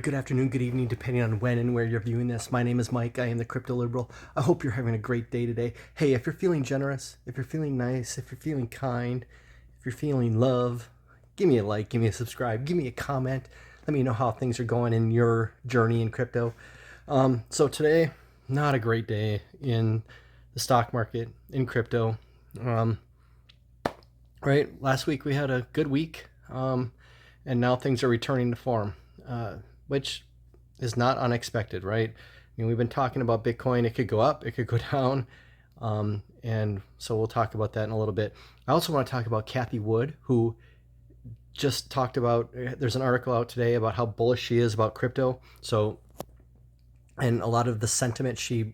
good afternoon, good evening, depending on when and where you're viewing this. My name is Mike. I am the Crypto Liberal. I hope you're having a great day today. Hey, if you're feeling generous, if you're feeling nice, if you're feeling kind, if you're feeling love, give me a like, give me a subscribe, give me a comment. Let me know how things are going in your journey in crypto. So today, not a great day in the stock market, in crypto. Right, last week we had a good week, and now things are returning to form. Which is not unexpected, right? I mean, we've been talking about Bitcoin. It could go up, it could go down. And so we'll talk about that in a little bit. I also want to talk about Cathie Wood, who just talked about, there's an article out today about how bullish she is about crypto. So, and a lot of the sentiment she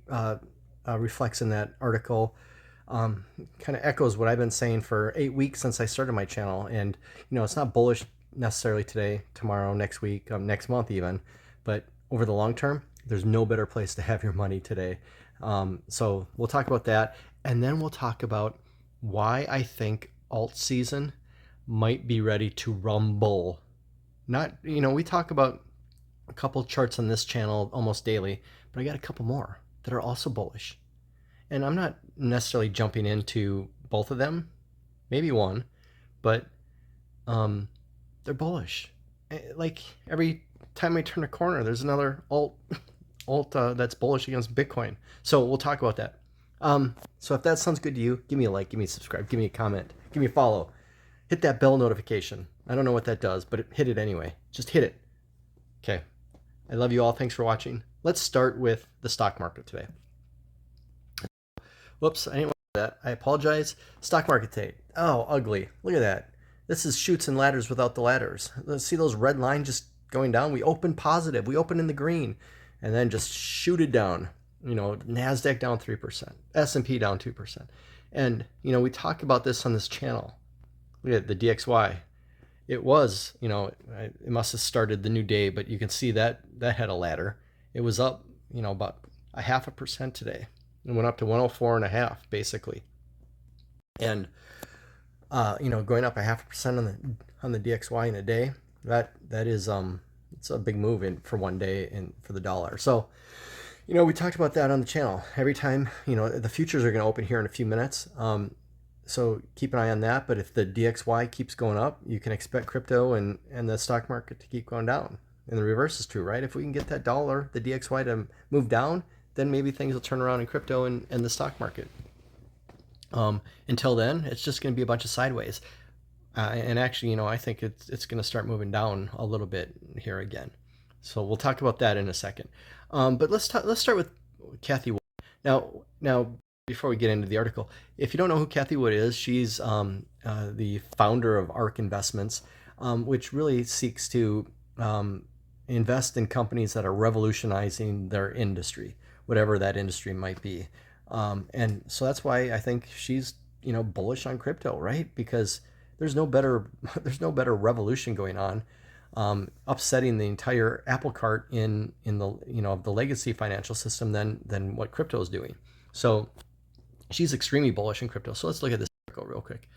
reflects in that article kind of echoes what I've been saying for 8 weeks since I started my channel. And, it's not bullish necessarily today, tomorrow, next week, next month even, but over the long term, there's no better place to have your money today. So we'll talk about that, and then we'll talk about why I think alt season might be ready to rumble. Not, we talk about a couple charts on this channel almost daily, but I got a couple more that are also bullish. And I'm not necessarily jumping into both of them, maybe one, but they're bullish. Like every time I turn a corner, there's another alt that's bullish against Bitcoin. So we'll talk about that. So if that sounds good to you, give me a like, give me a subscribe, give me a comment, give me a follow. Hit that bell notification. I don't know what that does, but hit it anyway. Just hit it. Okay. I love you all. Thanks for watching. Let's start with the stock market today. Whoops, I didn't want to do that. I apologize. Stock market today. Oh, ugly. Look at that. This is chutes and ladders without the ladders. Let's see those red lines just going down. We open positive. We open in the green and then just shoot it down. NASDAQ down 3%, S&P down 2%. And, we talk about this on this channel. Look at the DXY. It was, it must have started the new day, but you can see that had a ladder. It was up, about 0.5% today. It went up to 104.5 basically. And going up 0.5% on the DXY in a day, that is it's a big move for one day and for the dollar. So, we talked about that on the channel. Every time, the futures are going to open here in a few minutes. So keep an eye on that. But if the DXY keeps going up, you can expect crypto and the stock market to keep going down. And the reverse is true, right? If we can get that dollar, the DXY, to move down, then maybe things will turn around in crypto and the stock market. Until then, it's just going to be a bunch of sideways. And actually, I think it's going to start moving down a little bit here again. So we'll talk about that in a second. But let's start with Cathie Wood. Now, before we get into the article, if you don't know who Cathie Wood is, she's the founder of ARK Investments, which really seeks to invest in companies that are revolutionizing their industry, whatever that industry might be. And so that's why I think she's bullish on crypto, right? Because there's no better revolution going on, upsetting the entire apple cart in the legacy financial system than what crypto is doing. So she's extremely bullish in crypto. So let's look at this article real quick.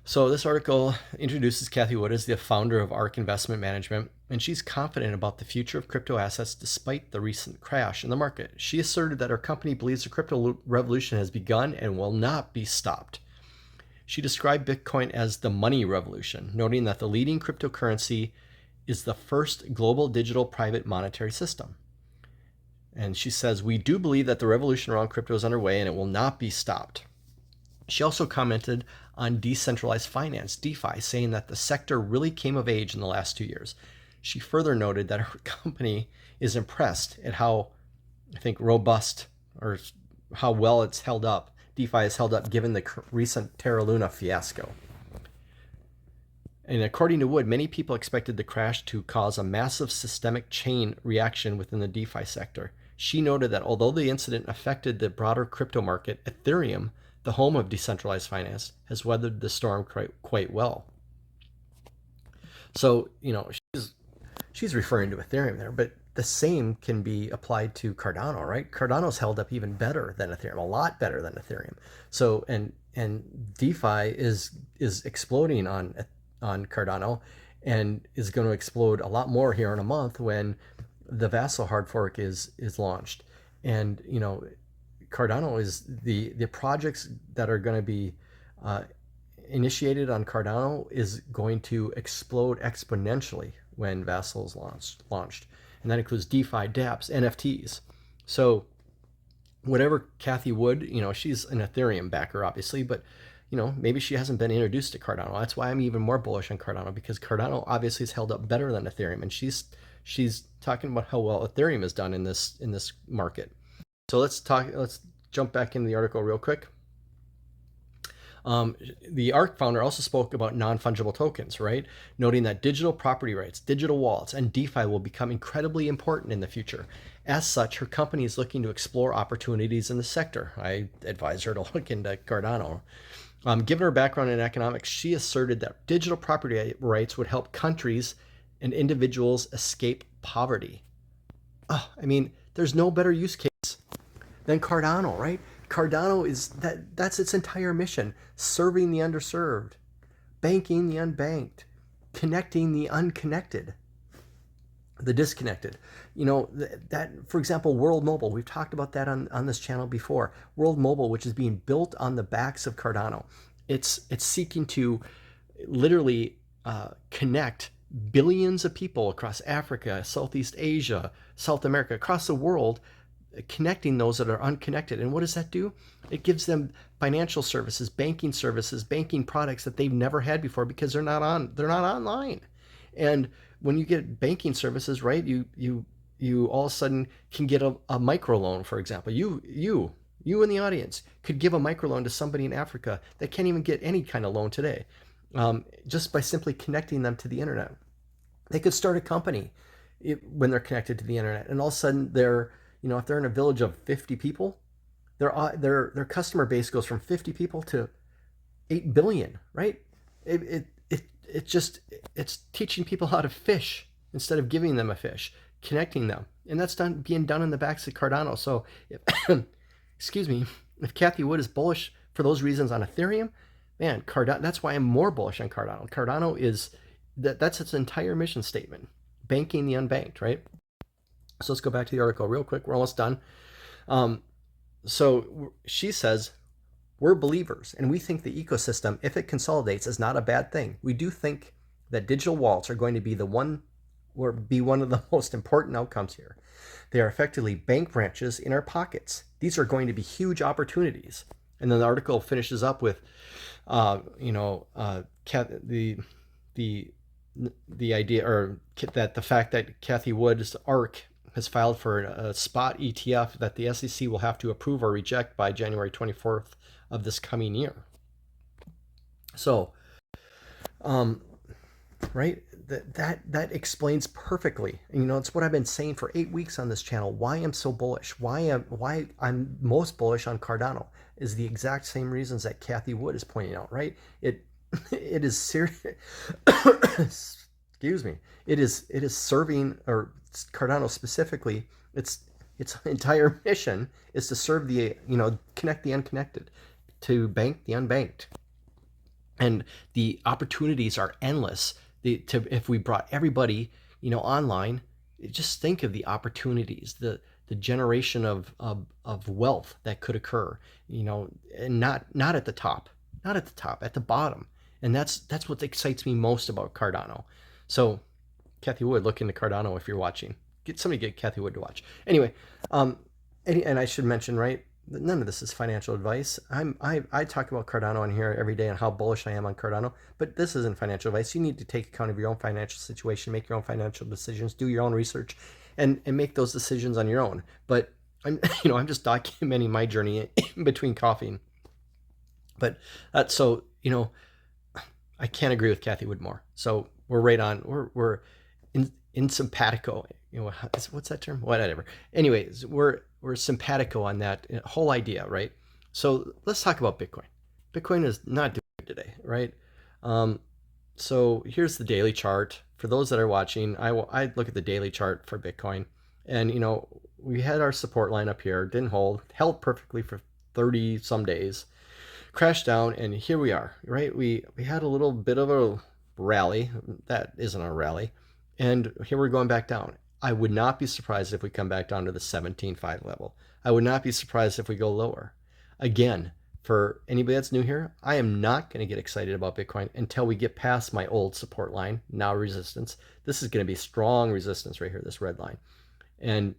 So this article introduces Cathie Wood as the founder of ARK Investment Management, and she's confident about the future of crypto assets despite the recent crash in the market. She asserted that her company believes the crypto revolution has begun and will not be stopped. She described Bitcoin as the money revolution, noting that the leading cryptocurrency is the first global digital private monetary system. And she says, "We do believe that the revolution around crypto is underway and it will not be stopped." She also commented on decentralized finance, DeFi, saying that the sector really came of age in the last 2 years. She further noted that her company is impressed at how, I think, robust or how well it's held up. DeFi has held up given the recent Terra Luna fiasco. And according to Wood, many people expected the crash to cause a massive systemic chain reaction within the DeFi sector. She noted that although the incident affected the broader crypto market, Ethereum, the home of decentralized finance, has weathered the storm quite well. So, she's referring to Ethereum there, but the same can be applied to Cardano, right? Cardano's held up even better than Ethereum, a lot better than Ethereum. So, and DeFi is exploding on Cardano, and is going to explode a lot more here in a month when the Vassal hard fork is launched. And Cardano is the projects that are going to be initiated on Cardano is going to explode exponentially when Vassal is launched. And that includes DeFi, dApps, NFTs. So whatever Cathie Wood, she's an Ethereum backer, obviously, but maybe she hasn't been introduced to Cardano. That's why I'm even more bullish on Cardano, because Cardano obviously has held up better than Ethereum, and she's talking about how well Ethereum has done in this market. So let's jump back into the article real quick. The ARK founder also spoke about non-fungible tokens, right? Noting that digital property rights, digital wallets, and DeFi will become incredibly important in the future. As such, her company is looking to explore opportunities in the sector. I advise her to look into Cardano. Given her background in economics, she asserted that digital property rights would help countries and individuals escape poverty. There's no better use case than Cardano, right? Cardano is that's its entire mission: serving the underserved, banking the unbanked, connecting the unconnected, the disconnected. That, for example, World Mobile, we've talked about that on this channel before. World Mobile, which is being built on the backs of Cardano, it's seeking to literally connect billions of people across Africa, Southeast Asia, South America, across the world, connecting those that are unconnected. And what does that do? It gives them financial services, banking products that they've never had before, because they're not online. And when you get banking services, right, you all of a sudden can get a microloan, for example. You in the audience could give a microloan to somebody in Africa that can't even get any kind of loan today, just by simply connecting them to the internet. They could start a company when they're connected to the internet, and all of a sudden if they're in a village of 50 people, their customer base goes from 50 people to 8 billion, right? It's teaching people how to fish instead of giving them a fish, connecting them. And that's being done in the backs of Cardano. So excuse me, if Cathie Wood is bullish for those reasons on Ethereum, man, Cardano, that's why I'm more bullish on Cardano. Cardano that's its entire mission statement: banking the unbanked, right? So let's go back to the article real quick. We're almost done. So she says, we're believers, and we think the ecosystem, if it consolidates, is not a bad thing. We do think that digital wallets are going to be one of the most important outcomes here. They are effectively bank branches in our pockets. These are going to be huge opportunities. And then the article finishes up with, the idea, or that the fact that Cathie Wood's ARK has filed for a spot ETF that the SEC will have to approve or reject by January 24th of this coming year. So, right, that explains perfectly. It's what I've been saying for 8 weeks on this channel. Why I'm so bullish, why I'm most bullish on Cardano, is the exact same reasons that Cathie Wood is pointing out. Right? It is serious. Excuse me. It is serving, or Cardano specifically, its entire mission is to serve connect the unconnected, to bank the unbanked. And the opportunities are endless. If we brought everybody, online, just think of the opportunities, the generation of wealth that could occur, and not at the top, at the bottom. And that's what excites me most about Cardano. So Cathie Wood, look into Cardano if you're watching. Get Cathie Wood to watch. Anyway, and I should mention, right, none of this is financial advice. I talk about Cardano on here every day and how bullish I am on Cardano, but this isn't financial advice. You need to take account of your own financial situation, make your own financial decisions, do your own research, and make those decisions on your own. But I'm just documenting my journey in between coughing. But so I can't agree with Cathie Wood more. So we're right on. We're in simpatico. What's that term? Whatever. Anyways, we're simpatico on that whole idea, right? So let's talk about Bitcoin. Bitcoin is not doing good today, right? So here's the daily chart. For those that are watching, I look at the daily chart for Bitcoin, and we had our support line up here, didn't hold, held perfectly for 30 some days, crashed down, and here we are, right? We had a little bit of rally. That isn't a rally. And here we're going back down. I would not be surprised if we come back down to the 17.5 level. I would not be surprised if we go lower. Again, for anybody that's new here, I am not going to get excited about Bitcoin until we get past my old support line, now resistance. This is going to be strong resistance right here, this red line. And,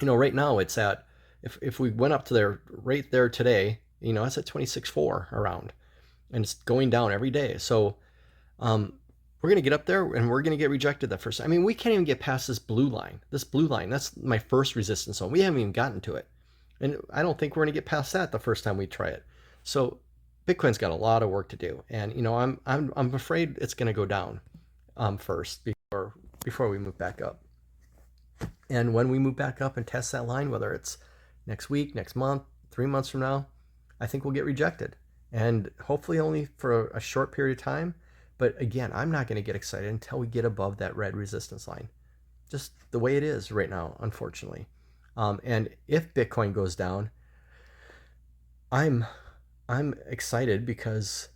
you know, right now it's at, if we went up to there, right there today, you know, it's at 26.4 around. And it's going down every day. So we're going to get up there and we're going to get rejected that first. I mean, we can't even get past this blue line. This blue line, that's my first resistance zone. We haven't even gotten to it. And I don't think we're going to get past that the first time we try it. So Bitcoin's got a lot of work to do. And, you know, I'm afraid it's going to go down first before we move back up. And when we move back up and test that line, whether it's next week, next month, 3 months from now, I think we'll get rejected. And hopefully only for a short period of time. But again, I'm not going to get excited until we get above that red resistance line. Just the way it is right now, unfortunately. And if Bitcoin goes down, I'm excited because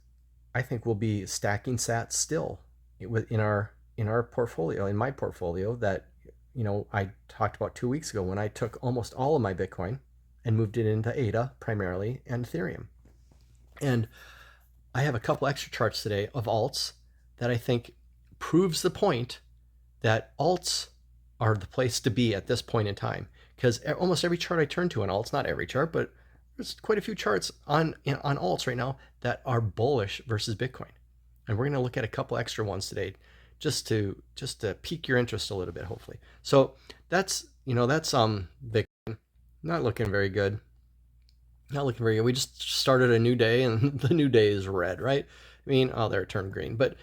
I think we'll be stacking sats still in our portfolio, in my portfolio that, you know, I talked about 2 weeks ago when I took almost all of my Bitcoin and moved it into ADA primarily and Ethereum. And I have a couple extra charts today of alts that I think proves the point that alts are the place to be at this point in time. Because almost every chart I turn to on alts, not every chart, but there's quite a few charts on alts right now that are bullish versus Bitcoin. And we're going to look at a couple extra ones today just to pique your interest a little bit, hopefully. So that's Bitcoin. Not looking very good. Not looking very good. We just started a new day and the new day is red, right? I mean, oh, there it turned green. But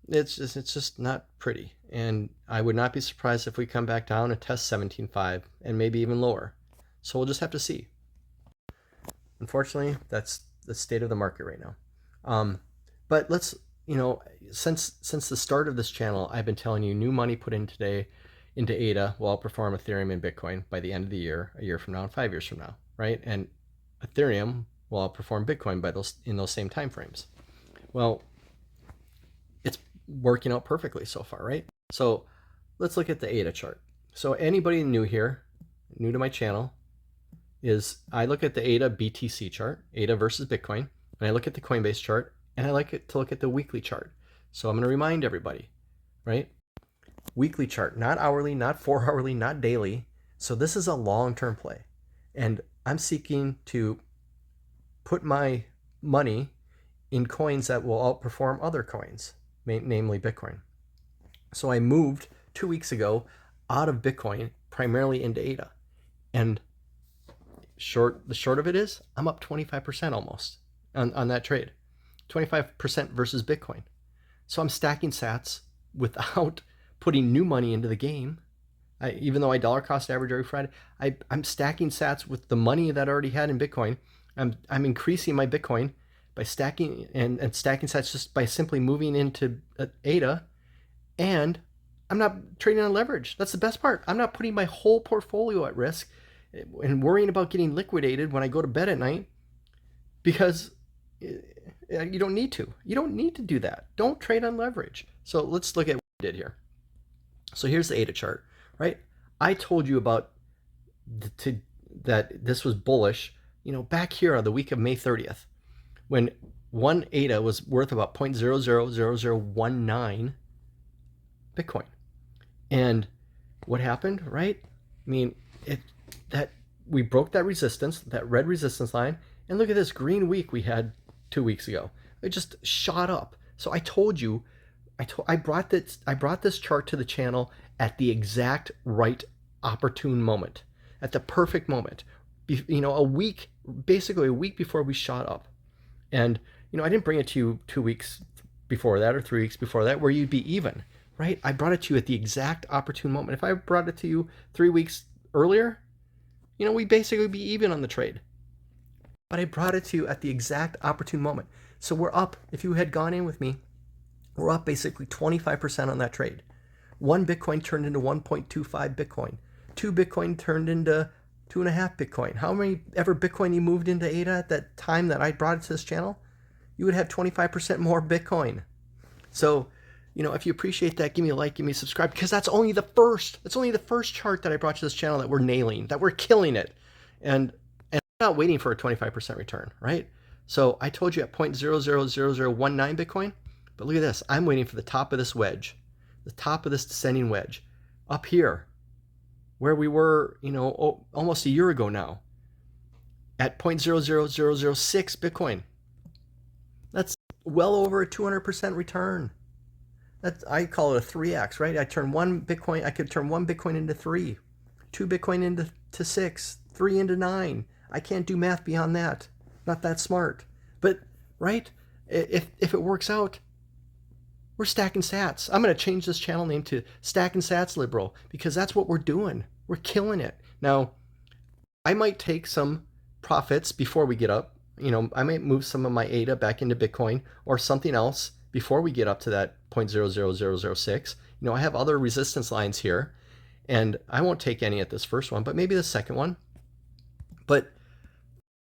it's just not pretty. And I would not be surprised if we come back down and test 17.5 and maybe even lower. So we'll just have to see. Unfortunately, that's the state of the market right now. But let's, you know, since the start of this channel, I've been telling you new money put in today into ADA will outperform Ethereum and Bitcoin by the end of the year, a year from now and 5 years from now, right? And Ethereum will outperform Bitcoin in those same time frames. Well, it's working out perfectly so far, right? So let's look at the ADA chart. So anybody new here, new to my channel, is I look at the ADA BTC chart, ADA versus Bitcoin, and I look at the Coinbase chart, and I like it to look at the weekly chart. So I'm going to remind everybody, right? Weekly chart, not hourly, not 4 hourly, not daily. So this is a long-term play. And I'm seeking to put my money in coins that will outperform other coins, namely Bitcoin. So I moved 2 weeks ago out of Bitcoin primarily into ADA. And the short of it is I'm up 25% almost on that trade. 25% versus Bitcoin. So I'm stacking sats without putting new money into the game. Even though I dollar cost average every Friday, I'm stacking sats with the money that I already had in Bitcoin. I'm increasing my Bitcoin by stacking and stacking sats just by simply moving into ADA, and I'm not trading on leverage. That's the best part. I'm not putting my whole portfolio at risk and worrying about getting liquidated when I go to bed at night, because you don't need to. You don't need to do that. Don't trade on leverage. So let's look at what we did here. So here's the ADA chart, right? I told you about that this was bullish, you know, back here on the week of May 30th, when one ADA was worth about 0.000019 Bitcoin. And what happened, right? I mean, that we broke that resistance, that red resistance line, and look at this green week we had 2 weeks ago. It just shot up. So I told you, I brought this chart to the channel at the exact right opportune moment, at the perfect moment. You know, basically a week before we shot up. And, you know, I didn't bring it to you 2 weeks before that or 3 weeks before that where you'd be even, right? I brought it to you at the exact opportune moment. If I brought it to you 3 weeks earlier, you know, we'd basically be even on the trade. But I brought it to you at the exact opportune moment. So we're up. If you had gone in with me, we're up basically 25% on that trade. 1 Bitcoin turned into 1.25 Bitcoin. 2 Bitcoin turned into 2.5 Bitcoin. How many ever Bitcoin you moved into ADA at that time that I brought it to this channel? You would have 25% more Bitcoin. So, if you appreciate that, give me a like, give me a subscribe, because that's only the first chart that I brought to this channel that we're nailing, that we're killing it. And I'm not waiting for a 25% return, right? So I told you at 0.000019 Bitcoin, but look at this. I'm waiting for the top of this wedge, the top of this descending wedge up here, where we were, almost a year ago now, at 0.00006 Bitcoin. That's well over a 200% return. I call it a 3x, right? I could turn one Bitcoin into 3, 2 Bitcoin into 6, 3 into 9. I can't do math beyond that. Not that smart. But, right? If it works out, we're stacking sats. I'm going to change this channel name to Stacking Sats Liberal, because that's what we're doing. We're killing it. Now, I might take some profits before we get up. I might move some of my ADA back into Bitcoin or something else before we get up to that 0.00006. I have other resistance lines here, and I won't take any at this first one, but maybe the second one. But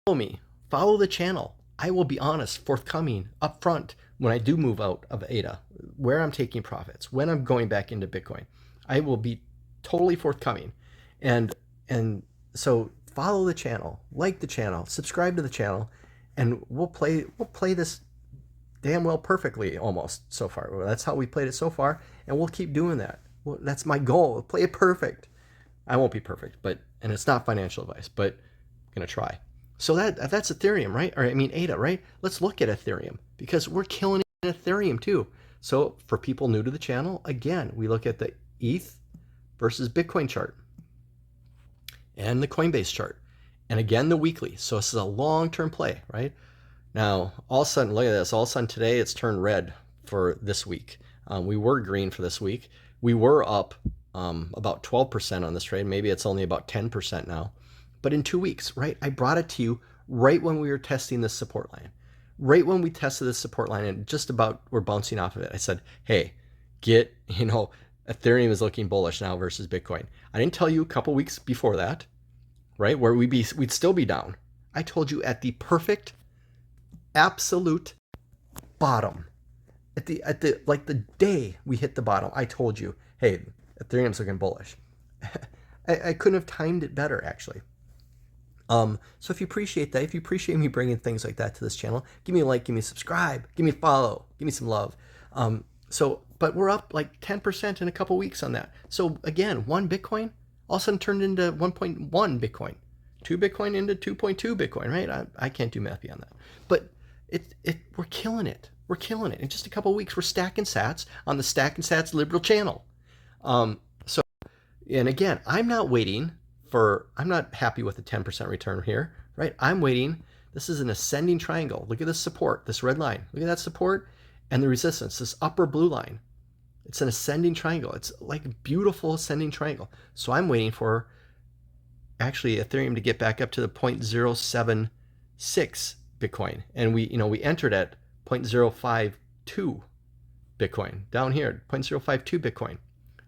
follow me, follow the channel. I will be honest, forthcoming, upfront when I do move out of ADA, where I'm taking profits, when I'm going back into Bitcoin. I will be totally forthcoming. And so follow the channel, like the channel, subscribe to the channel, and we'll play this damn well perfectly almost so far. That's how we played it so far, and we'll keep doing that. Well, that's my goal. Play it perfect. I won't be perfect, and it's not financial advice, but I'm gonna try. So that's Ethereum, right? Or I mean ADA, right? Let's look at Ethereum, because we're killing it in Ethereum too. So for people new to the channel, again, we look at the ETH versus Bitcoin chart and the Coinbase chart, and again the weekly. So this is a long-term play, right? Now, all of a sudden, look at this. All of a sudden today, it's turned red for this week. We were green for this week. We were up about 12% on this trade. Maybe it's only about 10% now. But in 2 weeks, right? I brought it to you right when we were testing this support line. Right when we tested this support line and just about we're bouncing off of it. I said, hey, Ethereum is looking bullish now versus Bitcoin. I didn't tell you a couple weeks before that, right? Where we'd still be down. I told you at the perfect absolute bottom, at the day we hit the bottom, I told you, hey, Ethereum's looking bullish. I couldn't have timed it better, actually. So if you appreciate that, if you appreciate me bringing things like that to this channel, give me a like, give me a subscribe, give me a follow, give me some love. But we're up like 10% in a couple weeks on that. So again, 1 Bitcoin all of a sudden turned into 1.1 Bitcoin, 2 Bitcoin into 2.2 Bitcoin, right? I can't do math beyond that, but we're killing it. We're killing it. In just a couple of weeks, we're stacking sats on the Stacking Sats Liberal channel. And again, I'm not happy with the 10% return here, right? I'm waiting. This is an ascending triangle. Look at this support, this red line. Look at that support and the resistance, this upper blue line. It's an ascending triangle. It's like a beautiful ascending triangle. So I'm waiting for actually Ethereum to get back up to the 0.076 Bitcoin, and we entered at 0.052 Bitcoin down here, 0.052 Bitcoin,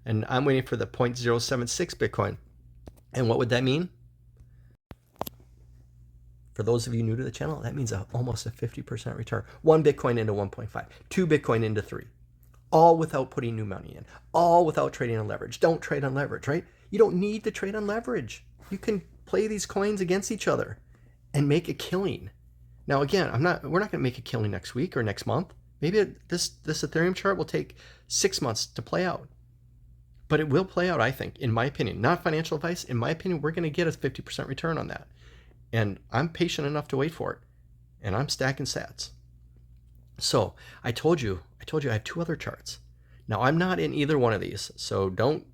and I'm waiting for the 0.076 Bitcoin. And what would that mean? For those of you new to the channel, that means almost a 50% return. 1 Bitcoin into 1.5, 2 Bitcoin into 3, all without putting new money in, all without trading on leverage. Don't trade on leverage, right? You don't need to trade on leverage. You can play these coins against each other and make a killing. Now, again, we're not going to make a killing next week or next month. Maybe this Ethereum chart will take 6 months to play out. But it will play out, I think, in my opinion. Not financial advice. In my opinion, we're going to get a 50% return on that. And I'm patient enough to wait for it. And I'm stacking sats. So I told you I have 2 other charts. Now, I'm not in either one of these. So don't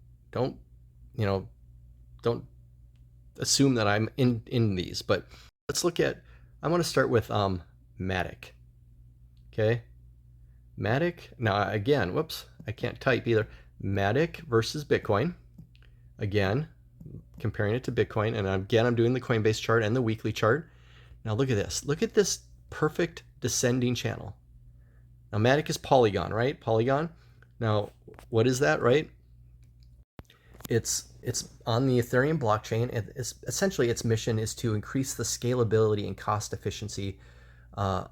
assume that I'm in these. But let's look at, I want to start with Matic. Okay, Matic. Now again, whoops, I can't type either. Matic versus Bitcoin. Again, comparing it to Bitcoin, and again, I'm doing the Coinbase chart and the weekly chart. Now look at this. Look at this perfect descending channel. Now Matic is Polygon, right? Polygon. Now, what is that, right? It's on the Ethereum blockchain. Essentially, its mission is to increase the scalability and cost efficiency of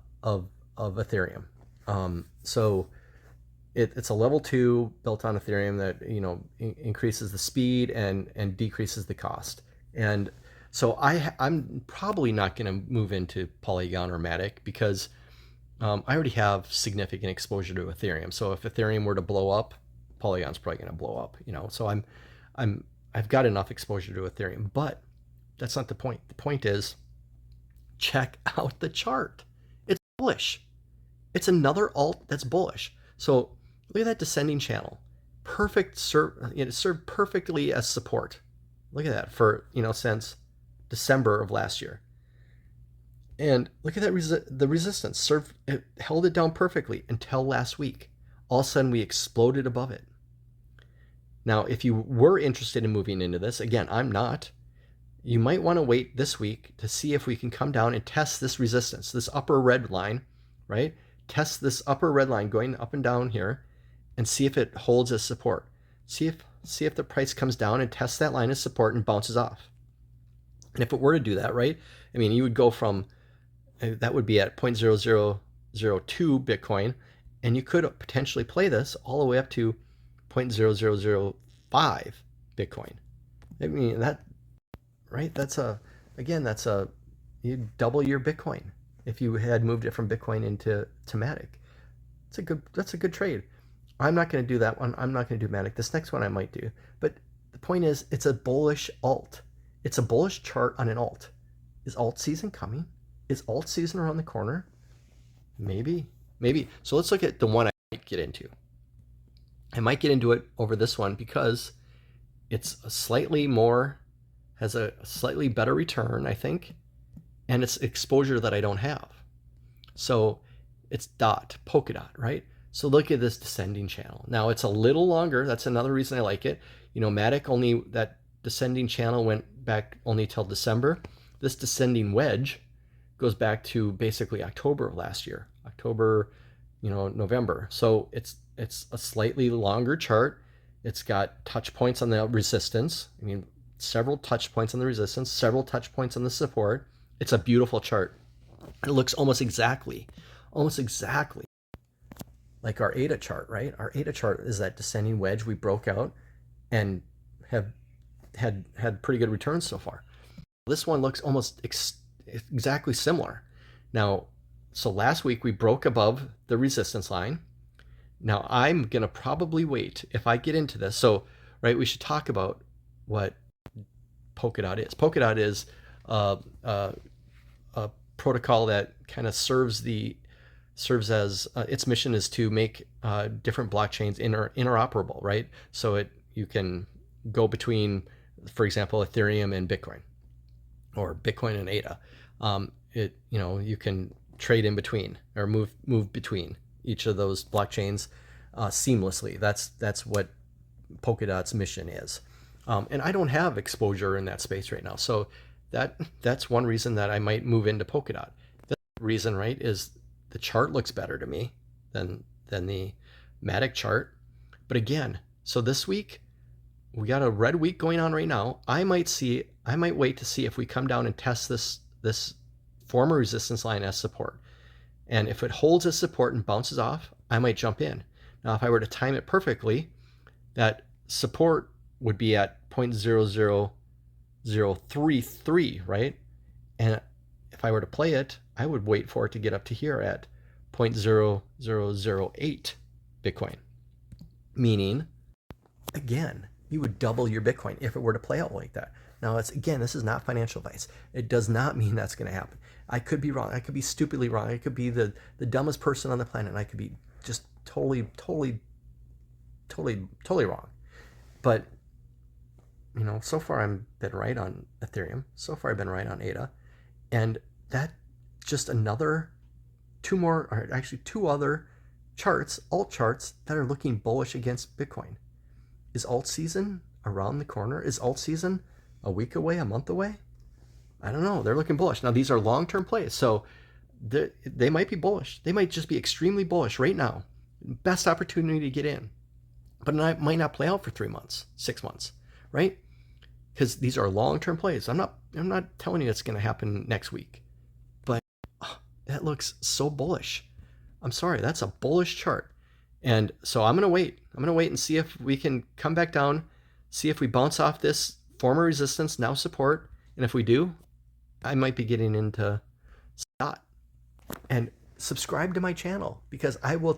Ethereum. So it's a level 2 built on Ethereum that, you know, increases the speed and decreases the cost. And so I'm probably not going to move into Polygon or Matic because I already have significant exposure to Ethereum. So if Ethereum were to blow up, Polygon's probably going to blow up, you know. So I've got enough exposure to Ethereum, but that's not the point. The point is, check out the chart. It's bullish. It's another alt that's bullish. So look at that descending channel. Perfect, it served perfectly as support. Look at that for, you know, since December of last year. And look at that, the resistance it held it down perfectly until last week. All of a sudden we exploded above it. Now, if you were interested in moving into this, again, I'm not, you might want to wait this week to see if we can come down and test this resistance, this upper red line, right? Test this upper red line going up and down here and see if it holds as support. See if the price comes down and tests that line as support and bounces off. And if it were to do that, right? I mean, you would go from, that would be at 0.0002 Bitcoin, and you could potentially play this all the way up to 0.0005 Bitcoin. I mean, that, right? That's you double your Bitcoin if you had moved it from Bitcoin into Matic. That's a good trade. I'm not going to do that one. I'm not going to do Matic. This next one I might do. But the point is, it's a bullish alt. It's a bullish chart on an alt. Is alt season coming? Is alt season around the corner? Maybe. So let's look at the one I might get into. I might get into it over this one because it's a slightly more, has a slightly better return, I think, and it's exposure that I don't have. So it's polka dot, right? So look at this descending channel. Now it's a little longer. That's another reason I like it. You know, Matic only, that descending channel went back only till December. This descending wedge goes back to basically October of last year, October, you know, November. So it's a slightly longer chart. It's got touch points on the resistance. I mean, several touch points on the resistance, several touch points on the support. It's a beautiful chart. It looks almost exactly like our ADA chart, right? Our ADA chart is that descending wedge we broke out and have had pretty good returns so far. This one looks almost exactly similar. Now, so last week we broke above the resistance line. Now I'm going to probably wait if I get into this. So, right, we should talk about what Polkadot is. Polkadot is a protocol that kind of serves as its mission is to make different blockchains interoperable, right? So you can go between, for example, Ethereum and Bitcoin, or Bitcoin and ADA. You can trade in between or move between each of those blockchains seamlessly. That's what Polkadot's mission is. And I don't have exposure in that space right now, so that's one reason that I might move into Polkadot. The reason, right, is the chart looks better to me than the Matic chart. But again, so this week we got a red week going on right now. I might wait to see if we come down and test this former resistance line as support. And if it holds as support and bounces off, I might jump in. Now, if I were to time it perfectly, that support would be at 0.00033, right? And if I were to play it, I would wait for it to get up to here at 0.0008 Bitcoin. Meaning, again, you would double your Bitcoin if it were to play out like that. Now, this is not financial advice. It does not mean that's going to happen. I could be wrong. I could be stupidly wrong. I could be the dumbest person on the planet, and I could be just totally wrong. But, you know, so far I've been right on Ethereum. So far I've been right on ADA. And that just two other charts, alt charts, that are looking bullish against Bitcoin. Is alt season around the corner? Is alt season a week away, a month away? I don't know. They're looking bullish. Now, these are long-term plays, so they might be bullish. They might just be extremely bullish right now. Best opportunity to get in. But it might not play out for 3 months, 6 months, right? Because these are long-term plays. I'm not telling you it's going to happen next week. But that looks so bullish. I'm sorry, that's a bullish chart. And so I'm going to wait. I'm going to wait and see if we can come back down, see if we bounce off this former resistance, now support. And if we do, I might be getting into dot. And subscribe to my channel, because I will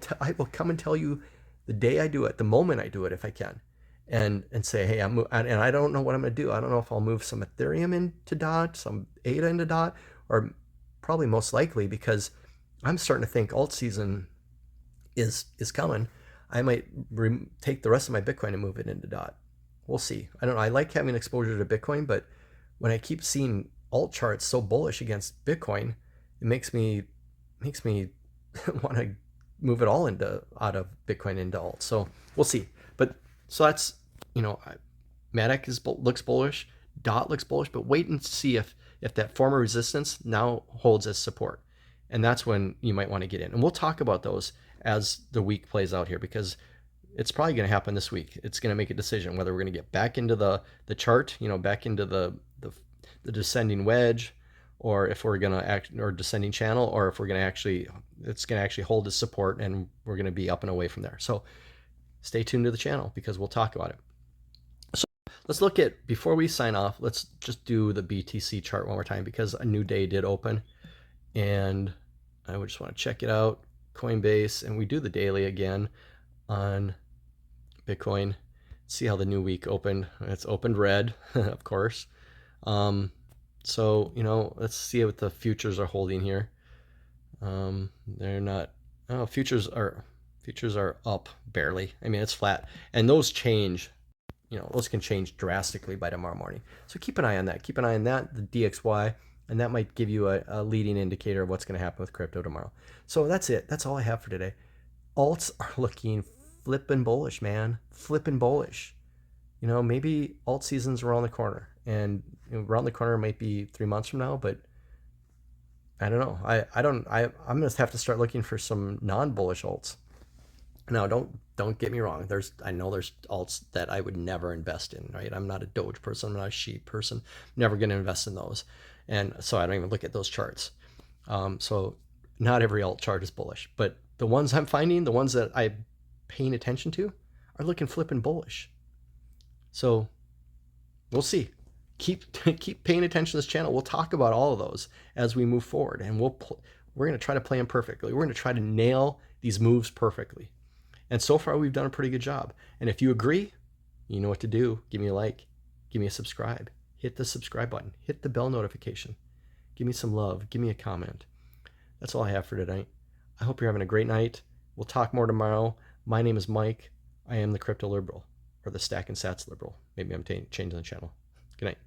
come and tell you the day I do it, the moment I do it, if I can, and say, hey, and I don't know what I'm going to do. I don't know if I'll move some Ethereum into dot, some ADA into dot, or probably most likely, because I'm starting to think alt season is coming. I might take the rest of my Bitcoin and move it into dot. We'll see. I don't know. I like having exposure to Bitcoin, but when I keep seeing alt charts so bullish against Bitcoin, it makes me want to move it all out of Bitcoin into alt. So we'll see. But so that's, Matic looks bullish, dot looks bullish, but wait and see if that former resistance now holds as support. And that's when you might want to get in. And we'll talk about those as the week plays out here, because it's probably going to happen this week. It's going to make a decision whether we're going to get back into the chart, back into the descending wedge, or if we're going to act, or descending channel, or if we're going to it's going to actually hold as support and we're going to be up and away from there. So stay tuned to the channel, because we'll talk about it. So let's look at, before we sign off, let's just do the BTC chart one more time, because a new day did open and I would just want to check it out. Coinbase, and we do the daily again on Bitcoin. See how the new week opened. It's opened red, of course. So, let's see what the futures are holding here. They're not, futures are up barely. I mean, it's flat, and those change, those can change drastically by tomorrow morning. So keep an eye on that. Keep an eye on that, the DXY, and that might give you a leading indicator of what's going to happen with crypto tomorrow. So that's it. That's all I have for today. Alts are looking flippin' bullish, man. Flippin' bullish. Maybe alt season's around the corner, and around the corner might be 3 months from now, but I don't know. I'm gonna have to start looking for some non-bullish alts. Now, don't get me wrong. I know there's alts that I would never invest in, right? I'm not a Doge person. I'm not a sheep person. I'm never going to invest in those, and so I don't even look at those charts. So not every alt chart is bullish, but the ones I'm finding, the ones that I'm paying attention to, are looking flipping bullish. So we'll see. Keep paying attention to this channel. We'll talk about all of those as we move forward, and we're going to try to play them perfectly. We're going to try to nail these moves perfectly. And so far, we've done a pretty good job. And if you agree, you know what to do. Give me a like. Give me a subscribe. Hit the subscribe button. Hit the bell notification. Give me some love. Give me a comment. That's all I have for tonight. I hope you're having a great night. We'll talk more tomorrow. My name is Mike. I am the Crypto Liberal, or the Stack and Sats Liberal. Maybe I'm changing the channel. Good night.